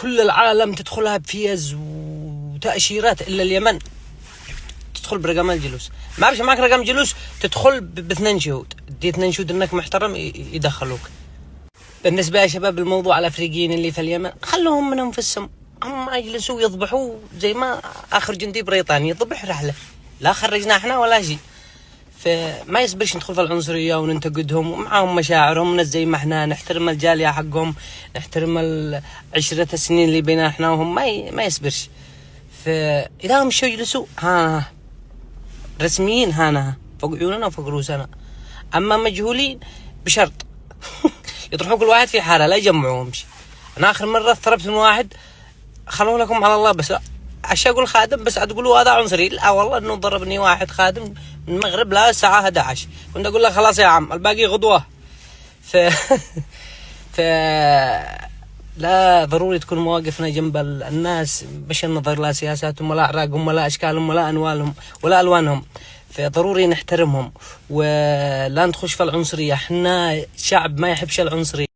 كل العالم تدخلها بفيز وتأشيرات إلا اليمن تدخل برقم الجلوس. ما أعرفش معك رقم جلوس تدخل باثنين شهود، دي 2 شهود إنك محترم يدخلوك. بالنسبة يا شباب الموضوع الأفريقيين اللي في اليمن خلوهم منهم في السم، هم يجلسوا يضبحوا زي ما آخر جندي بريطاني يضبح رحلة، لا خرجنا إحنا ولا شيء. فما يصبرش ندخل في العنصرية وننتقدهم، ومعهم مشاعرهم ناس زي ما احنا، نحترم الجالية حقهم، نحترم 10 السنين اللي بينا احنا وهم، ما يصبرش. فإذا هم شو يجلسوا ها رسميين هانا فوق عيوننا وفوق رؤوسنا، أما مجهولين بشرط يطرحوا كل واحد في حالة لا يجمعوهمش. أنا آخر مرة اضطربت من واحد خلوا لكم على الله، بس عش أقول خادم بس تقولوا هذا عنصري، لا والله إنه ضربني واحد خادم من المغرب لا الساعة 11 كنت أقول له خلاص يا عم الباقي غدوة. لا ضروري تكون مواقفنا جنب الناس بش النظر لا سياساتهم ولا أعراقهم ولا أشكالهم ولا أنوالهم ولا ألوانهم، فضروري نحترمهم ولا نخش في العنصرية. احنا شعب ما يحبش العنصرية.